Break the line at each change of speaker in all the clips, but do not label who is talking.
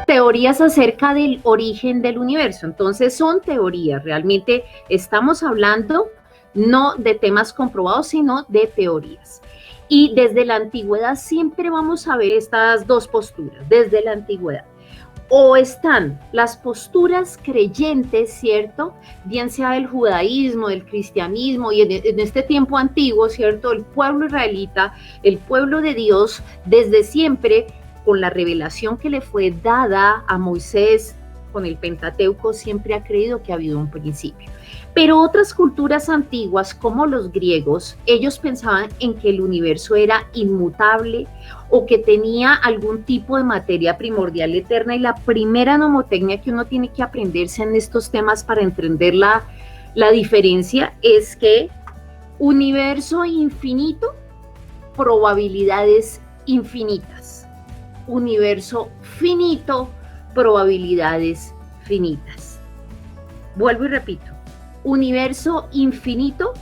Teorías acerca del origen del universo. Entonces son teorías, realmente estamos hablando no de temas comprobados, sino de teorías. Y desde la antigüedad siempre vamos a ver estas dos posturas, desde la antigüedad. O están las posturas creyentes, ¿cierto? Bien sea del judaísmo, del cristianismo, y en este tiempo antiguo, ¿cierto? El pueblo israelita, el pueblo de Dios, desde siempre, con la revelación que le fue dada a Moisés con el Pentateuco, siempre ha creído que ha habido un principio. Pero otras culturas antiguas, como los griegos, ellos pensaban en que el universo era inmutable o que tenía algún tipo de materia primordial eterna, y la primera nomotecnia que uno tiene que aprenderse en estos temas para entender la diferencia es que universo infinito, probabilidades infinitas. Universo finito, probabilidades finitas. Vuelvo y repito. Universo infinito,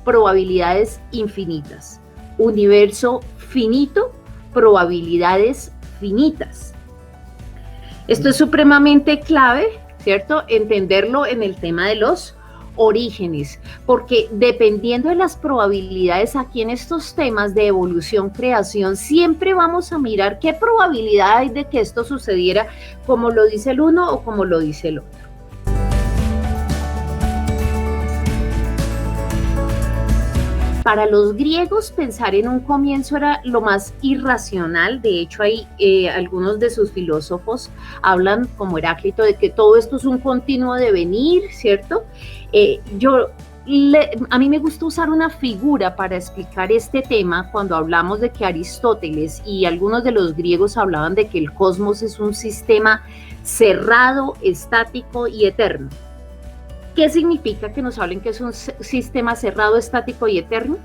probabilidades infinitas. Universo finito, probabilidades finitas. Esto es supremamente clave, ¿cierto? Entenderlo en el tema de los orígenes, porque dependiendo de las probabilidades aquí en estos temas de evolución, creación, siempre vamos a mirar qué probabilidad hay de que esto sucediera como lo dice el uno o como lo dice el otro. Para los griegos, pensar en un comienzo era lo más irracional. De hecho, hay algunos de sus filósofos hablan, como Heráclito, de que todo esto es un continuo devenir, ¿cierto? A mí me gusta usar una figura para explicar este tema cuando hablamos de que Aristóteles y algunos de los griegos hablaban de que el cosmos es un sistema cerrado, estático y eterno. ¿Qué significa que nos hablen que es un sistema cerrado, estático y eterno?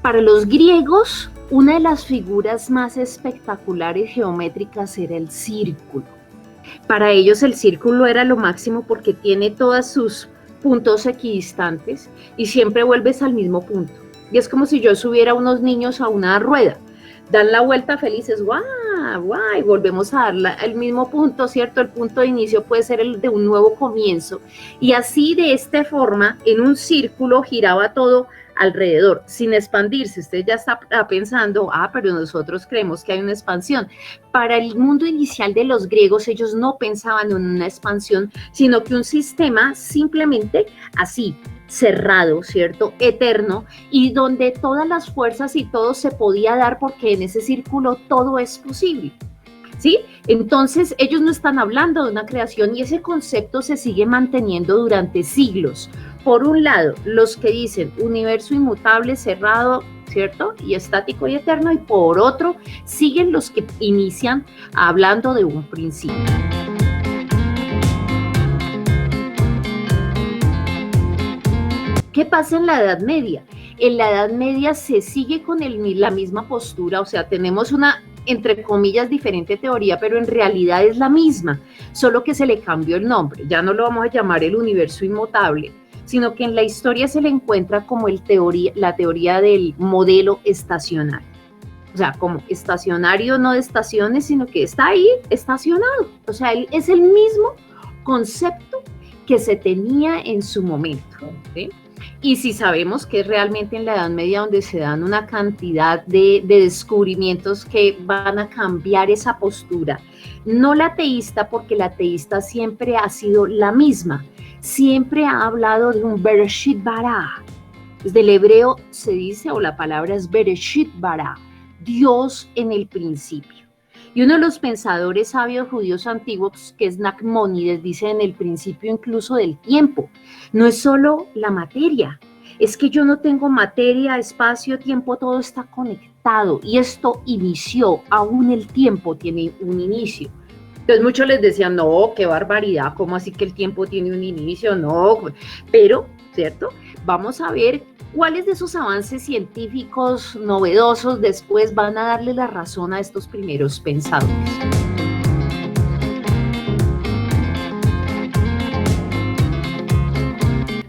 Para los griegos, una de las figuras más espectaculares geométricas era el círculo. Para ellos el círculo era lo máximo porque tiene todos sus puntos equidistantes y siempre vuelves al mismo punto. Y es como si yo subiera a unos niños a una rueda. Dan la vuelta felices, ¡guau! ¡Guau! Y volvemos a dar el mismo punto, ¿cierto? El punto de inicio puede ser el de un nuevo comienzo. Y así, de esta forma, en un círculo giraba todo alrededor, sin expandirse. Usted ya está pensando, pero nosotros creemos que hay una expansión. Para el mundo inicial de los griegos, ellos no pensaban en una expansión, sino que un sistema simplemente así, cerrado, ¿cierto? Eterno, y donde todas las fuerzas y todo se podía dar porque en ese círculo todo es posible, ¿sí? Entonces ellos no están hablando de una creación y ese concepto se sigue manteniendo durante siglos. Por un lado, los que dicen universo inmutable, cerrado, ¿cierto? Y estático y eterno, y por otro, siguen los que inician hablando de un principio. ¿Qué pasa en la Edad Media? En la Edad Media se sigue con la misma postura, o sea, tenemos una, entre comillas, diferente teoría, pero en realidad es la misma, solo que se le cambió el nombre. Ya no lo vamos a llamar el universo inmutable, sino que en la historia se le encuentra como la teoría del modelo estacionario. O sea, como estacionario, no de estaciones, sino que está ahí estacionado. O sea, es el mismo concepto que se tenía en su momento, ¿sí? Y si sabemos que es realmente en la Edad Media donde se dan una cantidad de descubrimientos que van a cambiar esa postura. No la teísta, porque la teísta siempre ha sido la misma, siempre ha hablado de un Bereshit bara. Del hebreo se dice, o la palabra es Bereshit bara, Dios en el principio. Y uno de los pensadores sabios judíos antiguos, que es Nachmanides, dice en el principio incluso del tiempo. No es solo la materia, es que yo no tengo materia, espacio, tiempo, todo está conectado. Y esto inició, aún el tiempo tiene un inicio. Entonces muchos les decían, no, qué barbaridad, ¿cómo así que el tiempo tiene un inicio? No, pero, ¿cierto? Vamos a ver cuáles de esos avances científicos novedosos después van a darle la razón a estos primeros pensadores.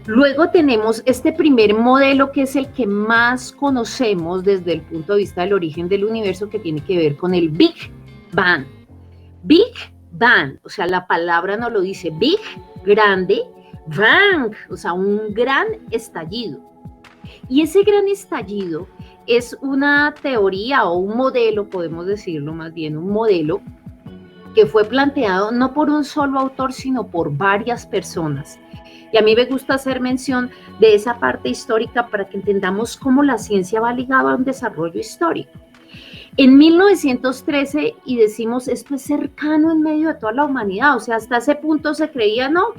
Luego tenemos este primer modelo que es el que más conocemos desde el punto de vista del origen del universo, que tiene que ver con el Big Bang. Big Bang, o sea, la palabra nos lo dice, Big, grande, Bang, o sea, un gran estallido. Y ese gran estallido es una teoría o un modelo, podemos decirlo más bien, un modelo que fue planteado no por un solo autor, sino por varias personas. Y a mí me gusta hacer mención de esa parte histórica para que entendamos cómo la ciencia va ligada a un desarrollo histórico. En 1913, y decimos, esto es cercano en medio de toda la humanidad, o sea, hasta ese punto se creía, ¿no?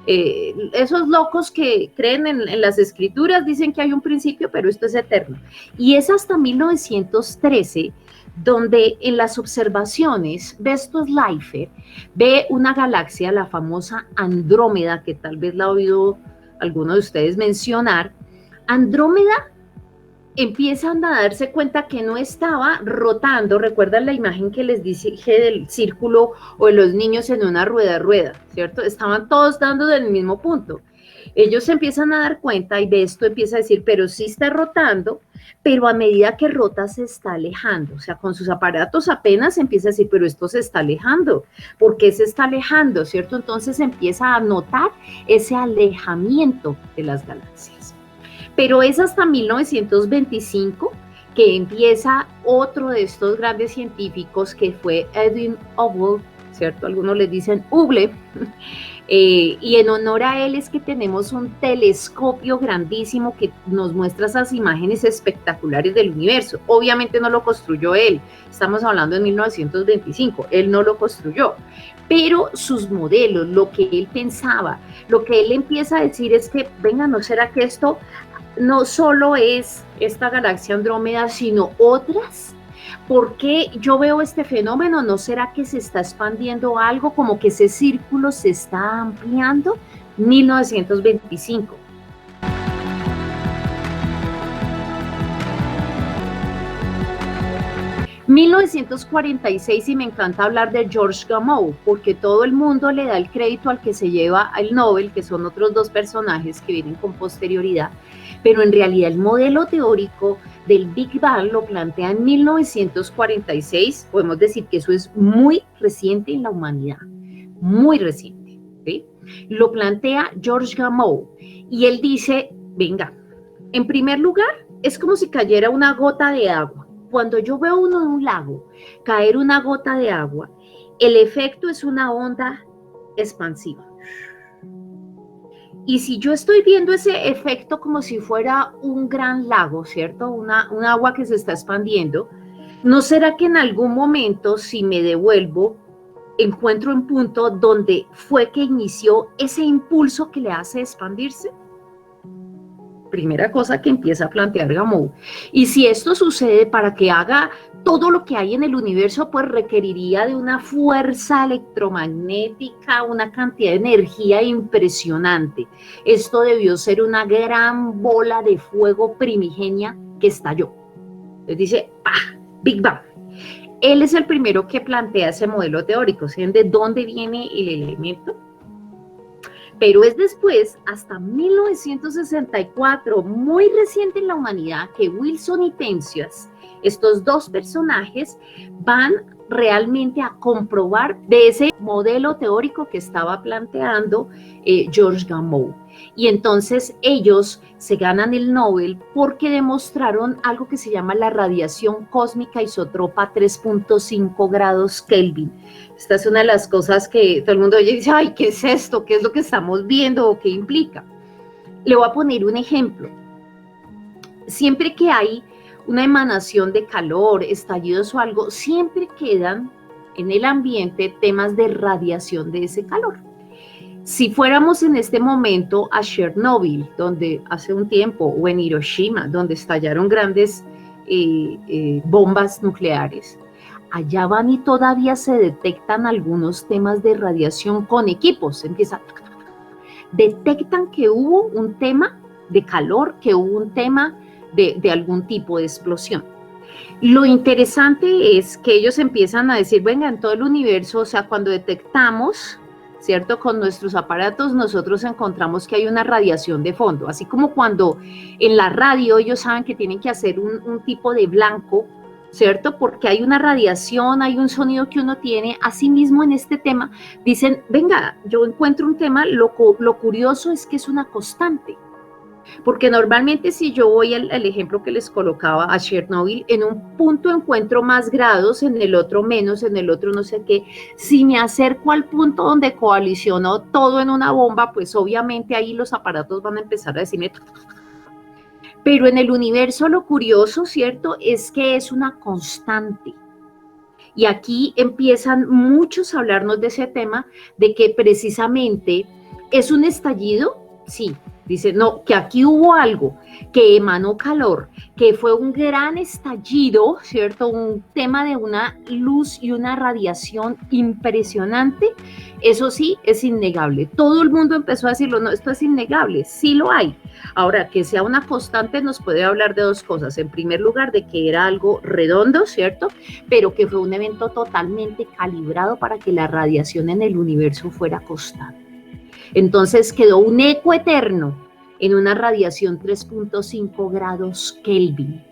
Esos locos que creen en las escrituras dicen que hay un principio, pero esto es eterno. Y es hasta 1913 donde en las observaciones Vestos Leifer ve una galaxia, la famosa Andrómeda, que tal vez la ha oído alguno de ustedes mencionar. Andrómeda, empiezan a darse cuenta que no estaba rotando. ¿Recuerdan la imagen que les dije del círculo o de los niños en una rueda, ¿cierto? Estaban todos dando del mismo punto. Ellos se empiezan a dar cuenta y Besto empieza a decir, pero sí está rotando, pero a medida que rota se está alejando. O sea, con sus aparatos apenas empieza a decir, pero esto se está alejando. ¿Por qué se está alejando, cierto? Entonces empieza a notar ese alejamiento de las galaxias. Pero es hasta 1925 que empieza otro de estos grandes científicos que fue Edwin Hubble, ¿cierto? Algunos les dicen Hubble, y en honor a él es que tenemos un telescopio grandísimo que nos muestra esas imágenes espectaculares del universo. Obviamente no lo construyó él, estamos hablando de 1925, él no lo construyó, pero sus modelos, lo que él pensaba, lo que él empieza a decir es que, venga, ¿no será que esto no solo es esta galaxia Andrómeda, sino otras? ¿Por qué yo veo este fenómeno? ¿No será que se está expandiendo algo, como que ese círculo se está ampliando? 1925. En 1946, y me encanta hablar de George Gamow, porque todo el mundo le da el crédito al que se lleva el Nobel, que son otros dos personajes que vienen con posterioridad, pero en realidad el modelo teórico del Big Bang lo plantea en 1946, podemos decir que eso es muy reciente en la humanidad, muy reciente, ¿sí? Lo plantea George Gamow, y él dice, venga, en primer lugar, es como si cayera una gota de agua. Cuando yo veo uno de un lago caer una gota de agua, el efecto es una onda expansiva. Y si yo estoy viendo ese efecto como si fuera un gran lago, ¿cierto? Un agua que se está expandiendo, ¿no será que en algún momento, si me devuelvo, encuentro un punto donde fue que inició ese impulso que le hace expandirse? Primera cosa que empieza a plantear Gamow. Y si esto sucede, para que haga todo lo que hay en el universo, pues requeriría de una fuerza electromagnética, una cantidad de energía impresionante. Esto debió ser una gran bola de fuego primigenia que estalló. Entonces dice, ¡pah! Big Bang. Él es el primero que plantea ese modelo teórico. ¿Saben de dónde viene el elemento? Pero es después, hasta 1964, muy reciente en la humanidad, que Wilson y Penzias, estos dos personajes, van realmente a comprobar de ese modelo teórico que estaba planteando George Gamow. Y entonces ellos se ganan el Nobel porque demostraron algo que se llama la radiación cósmica isotropa 3.5 grados Kelvin. Esta es una de las cosas que todo el mundo oye y dice, ay, ¿qué es esto? ¿Qué es lo que estamos viendo? ¿O qué implica? Le voy a poner un ejemplo. Siempre que hay una emanación de calor, estallidos o algo, siempre quedan en el ambiente temas de radiación de ese calor. Si fuéramos en este momento a Chernobyl, donde hace un tiempo, o en Hiroshima, donde estallaron grandes bombas nucleares, allá van y todavía se detectan algunos temas de radiación con equipos. Detectan que hubo un tema de calor, que hubo un tema de algún tipo de explosión. Lo interesante es que ellos empiezan a decir, venga, en todo el universo, o sea, cuando detectamos ¿cierto? Con nuestros aparatos nosotros encontramos que hay una radiación de fondo, así como cuando en la radio ellos saben que tienen que hacer un tipo de blanco, ¿cierto? Porque hay una radiación, hay un sonido que uno tiene. Asimismo, en este tema, dicen, venga, yo encuentro un tema, lo curioso es que es una constante. Porque normalmente si yo voy al ejemplo que les colocaba a Chernobyl, en un punto encuentro más grados, en el otro menos, en el otro no sé qué. Si me acerco al punto donde coalicionó todo en una bomba, pues obviamente ahí los aparatos van a empezar a decirme. Pero en el universo lo curioso, ¿cierto?, es que es una constante. Y aquí empiezan muchos a hablarnos de ese tema, de que precisamente es un estallido, sí, dice, no, que aquí hubo algo, que emanó calor, que fue un gran estallido, ¿cierto? Un tema de una luz y una radiación impresionante. Eso sí, es innegable. Todo el mundo empezó a decirlo, no, esto es innegable, sí lo hay. Ahora, que sea una constante nos puede hablar de dos cosas. En primer lugar, de que era algo redondo, ¿cierto? Pero que fue un evento totalmente calibrado para que la radiación en el universo fuera constante. Entonces quedó un eco eterno en una radiación 3.5 grados Kelvin.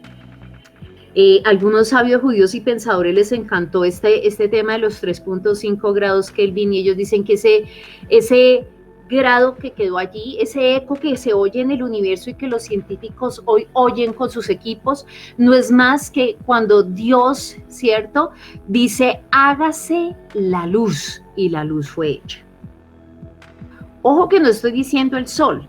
Algunos sabios judíos y pensadores les encantó este tema de los 3.5 grados Kelvin, y ellos dicen que ese grado que quedó allí, ese eco que se oye en el universo y que los científicos hoy oyen con sus equipos, no es más que cuando Dios, ¿cierto?, dice, hágase la luz, y la luz fue hecha. Ojo que no estoy diciendo el sol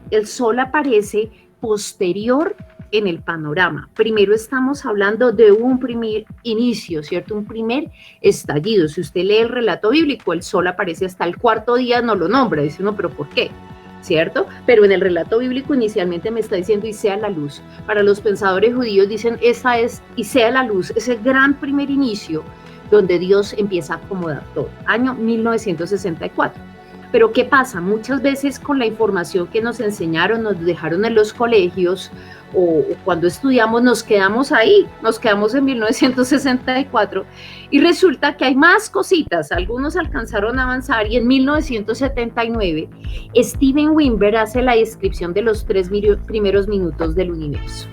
aparece posterior en el panorama. Primero estamos hablando de un primer inicio, ¿cierto? Un primer estallido. Si usted lee el relato bíblico, el sol aparece hasta el cuarto día, no lo nombra, dice uno, pero ¿por qué? ¿Cierto? Pero en el relato bíblico inicialmente me está diciendo y sea la luz. Para los pensadores judíos dicen, esa es y sea la luz, ese gran primer inicio donde Dios empieza a acomodar todo. Año 1964. Pero ¿qué pasa? Muchas veces con la información que nos enseñaron, nos dejaron en los colegios o cuando estudiamos, nos quedamos ahí, nos quedamos en 1964 y resulta que hay más cositas. Algunos alcanzaron a avanzar y en 1979 Steven Weinberg hace la descripción de los 3 primeros minutos del universo.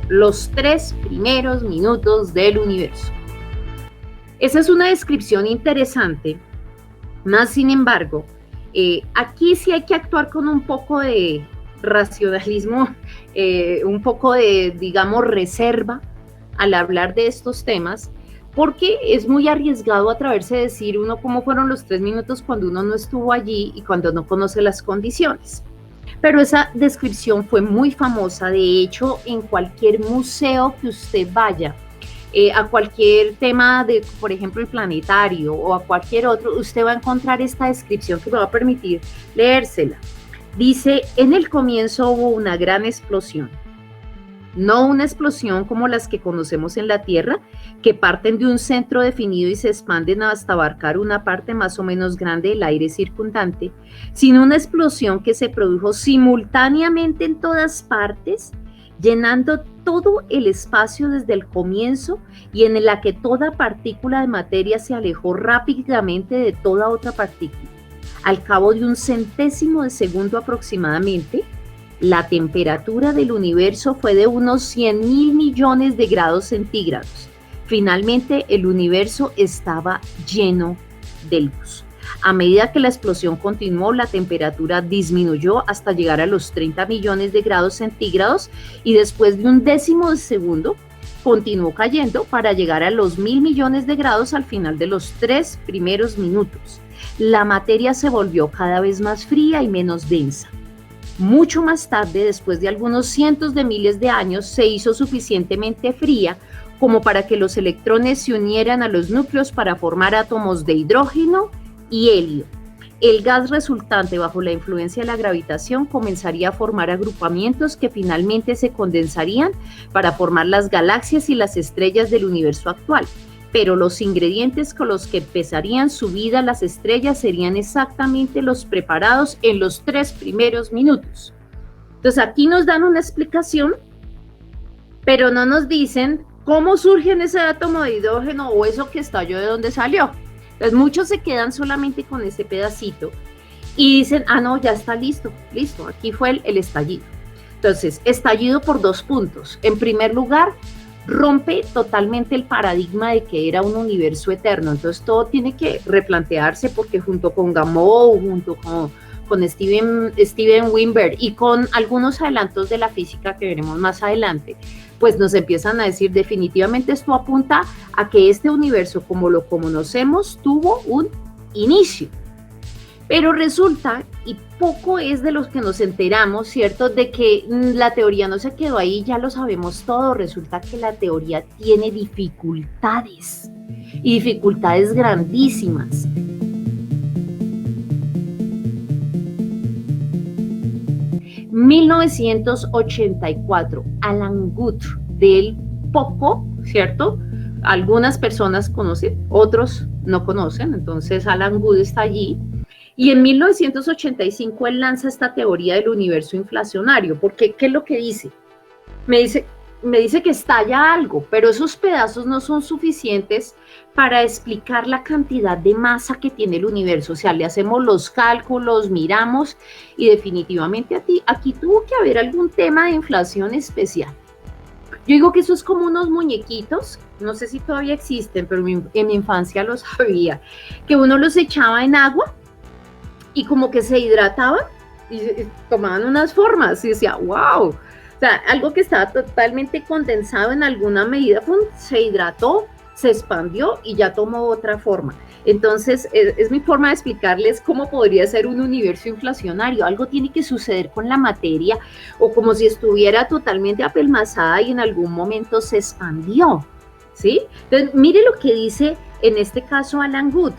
Los 3 primeros minutos del universo. Esa es una descripción interesante, más sin embargo, aquí sí hay que actuar con un poco de racionalismo, un poco de, digamos, reserva al hablar de estos temas, porque es muy arriesgado atreverse a decir uno cómo fueron los 3 minutos cuando uno no estuvo allí y cuando no conoce las condiciones. Pero esa descripción fue muy famosa, de hecho, en cualquier museo que usted vaya, a cualquier tema de, por ejemplo, el planetario o a cualquier otro, usted va a encontrar esta descripción que me va a permitir leérsela. Dice, en el comienzo hubo una gran explosión. No una explosión como las que conocemos en la Tierra, que parten de un centro definido y se expanden hasta abarcar una parte más o menos grande del aire circundante, sino una explosión que se produjo simultáneamente en todas partes, llenando todo el espacio desde el comienzo y en la que toda partícula de materia se alejó rápidamente de toda otra partícula. Al cabo de un centésimo de segundo aproximadamente, la temperatura del universo fue de unos 100.000 millones de grados centígrados. Finalmente, el universo estaba lleno de luz. A medida que la explosión continuó, la temperatura disminuyó hasta llegar a los 30 millones de grados centígrados y después de un décimo de segundo continuó cayendo para llegar a los 1.000 millones de grados al final de los 3 primeros minutos. La materia se volvió cada vez más fría y menos densa. Mucho más tarde, después de algunos cientos de miles de años, se hizo suficientemente fría como para que los electrones se unieran a los núcleos para formar átomos de hidrógeno y helio. El gas resultante bajo la influencia de la gravitación comenzaría a formar agrupamientos que finalmente se condensarían para formar las galaxias y las estrellas del universo actual. Pero los ingredientes con los que empezarían su vida las estrellas serían exactamente los preparados en los 3 primeros minutos. Entonces aquí nos dan una explicación, pero no nos dicen ¿Cómo surge en ese átomo de hidrógeno o eso que estalló, de dónde salió? Entonces muchos se quedan solamente con ese pedacito y dicen, ah, no, ya está listo, listo, aquí fue el estallido. Entonces, estallido por 2 puntos. En primer lugar, rompe totalmente el paradigma de que era un universo eterno. Entonces, todo tiene que replantearse porque junto con Gamow, junto con Steven Weinberg y con algunos adelantos de la física que veremos más adelante, pues nos empiezan a decir definitivamente esto apunta a que este universo como lo conocemos tuvo un inicio. Pero resulta, y poco es de los que nos enteramos, ¿cierto?, de que la teoría no se quedó ahí, ya lo sabemos todo. Resulta que la teoría tiene dificultades, y dificultades grandísimas. En 1984, Alan Guth, del poco, ¿cierto? Algunas personas conocen, otros no conocen, entonces Alan Guth está allí. Y en 1985 él lanza esta teoría del universo inflacionario, porque ¿qué es lo que dice? Me dice que estalla algo, pero esos pedazos no son suficientes para explicar la cantidad de masa que tiene el universo. O sea, le hacemos los cálculos, miramos y definitivamente aquí tuvo que haber algún tema de inflación especial. Yo digo que eso es como unos muñequitos, no sé si todavía existen, pero en mi infancia los había, que uno los echaba en agua y como que se hidrataban y tomaban unas formas y decía, wow, o sea, algo que estaba totalmente condensado en alguna medida, se hidrató, se expandió y ya tomó otra forma. Entonces, es mi forma de explicarles cómo podría ser un universo inflacionario. Algo tiene que suceder con la materia o como si estuviera totalmente apelmazada y en algún momento se expandió, ¿sí? Entonces, mire lo que dice en este caso Alan Guth.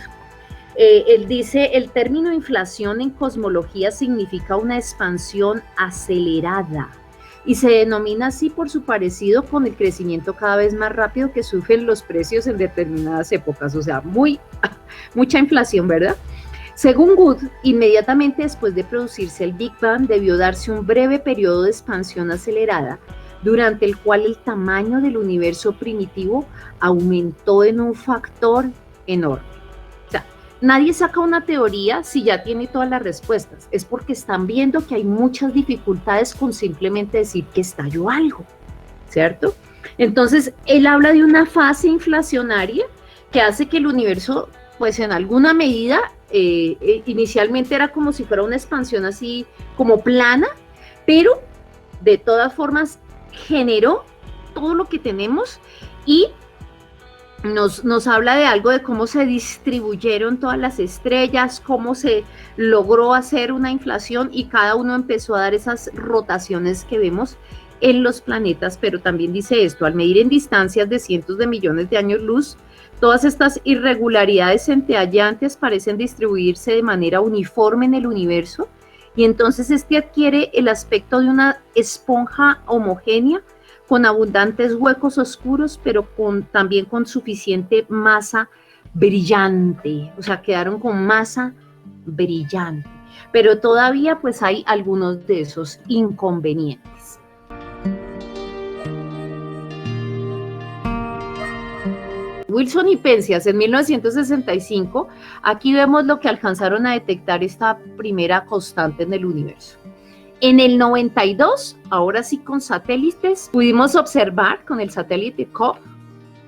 Él dice, el término inflación en cosmología significa una expansión acelerada y se denomina así por su parecido con el crecimiento cada vez más rápido que sufren los precios en determinadas épocas, o sea, mucha inflación, ¿verdad? Según Guth, inmediatamente después de producirse el Big Bang debió darse un breve periodo de expansión acelerada durante el cual el tamaño del universo primitivo aumentó en un factor enorme. Nadie saca una teoría si ya tiene todas las respuestas. Es porque están viendo que hay muchas dificultades con simplemente decir que estalló algo, ¿cierto? Entonces, él habla de una fase inflacionaria que hace que el universo, pues en alguna medida, inicialmente era como si fuera una expansión así como plana, pero de todas formas generó todo lo que tenemos y nos habla de algo de cómo se distribuyeron todas las estrellas, cómo se logró hacer una inflación y cada uno empezó a dar esas rotaciones que vemos en los planetas, pero también dice esto, al medir en distancias de cientos de millones de años luz, todas estas irregularidades centellantes parecen distribuirse de manera uniforme en el universo y entonces este adquiere el aspecto de una esponja homogénea con abundantes huecos oscuros, pero también con suficiente masa brillante, o sea, quedaron con masa brillante, pero todavía pues hay algunos de esos inconvenientes. Wilson y Penzias en 1965, aquí vemos lo que alcanzaron a detectar esta primera constante en el universo. En el 92, ahora sí con satélites, pudimos observar con el satélite COP,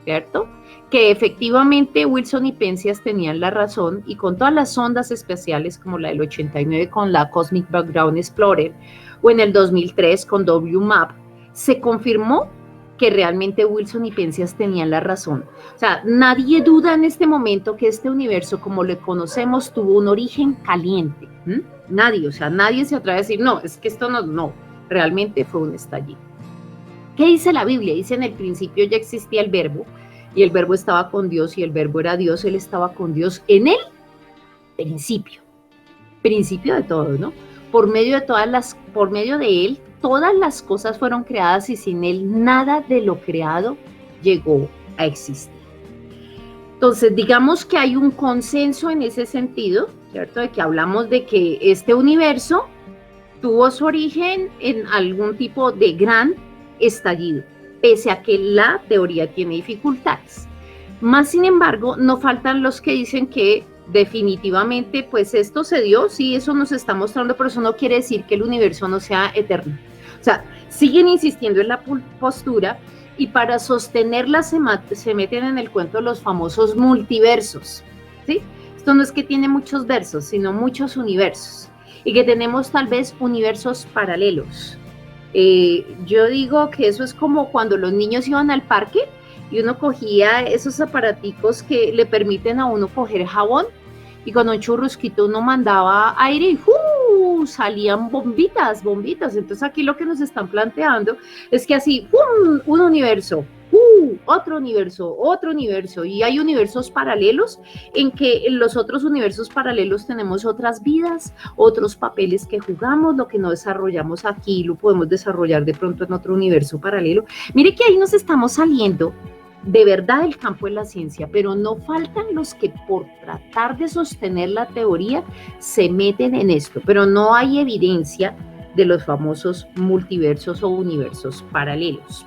¿cierto?, que efectivamente Wilson y Penzias tenían la razón y con todas las sondas espaciales como la del 89 con la Cosmic Background Explorer o en el 2003 con WMAP, se confirmó que realmente Wilson y Penzias tenían la razón. O sea, nadie duda en este momento que este universo como lo conocemos tuvo un origen caliente. Nadie, o sea, nadie se atreve a decir, no, es que esto no, realmente fue un estallido. ¿Qué dice la Biblia? Dice, en el principio ya existía el verbo, y el verbo estaba con Dios, y el verbo era Dios, él estaba con Dios en el principio de todo, ¿no? Por medio de él, todas las cosas fueron creadas, y sin él nada de lo creado llegó a existir. Entonces, digamos que hay un consenso en ese sentido, ¿cierto? De que hablamos de que este universo tuvo su origen en algún tipo de gran estallido. pese a que la teoría tiene dificultades. Más sin embargo, no faltan los que dicen que definitivamente, pues esto se dio, sí, eso nos está mostrando, pero eso no quiere decir que el universo no sea eterno. O sea, siguen insistiendo en la postura y para sostenerla se meten en el cuento de los famosos multiversos, ¿sí? Esto no es que tiene muchos versos, sino muchos universos y que tenemos tal vez universos paralelos. Yo digo que eso es como cuando los niños iban al parque y uno cogía esos aparaticos que le permiten a uno coger jabón y con un churrusquito uno mandaba aire y salían bombitas, bombitas. Entonces aquí lo que nos están planteando es que así, un universo, otro universo, y hay universos paralelos en que en los otros universos paralelos tenemos otras vidas, otros papeles que jugamos, lo que no desarrollamos aquí lo podemos desarrollar de pronto en otro universo paralelo. Mire que ahí nos estamos saliendo de verdad del campo de la ciencia, pero no faltan los que por tratar de sostener la teoría se meten en esto, pero no hay evidencia de los famosos multiversos o universos paralelos.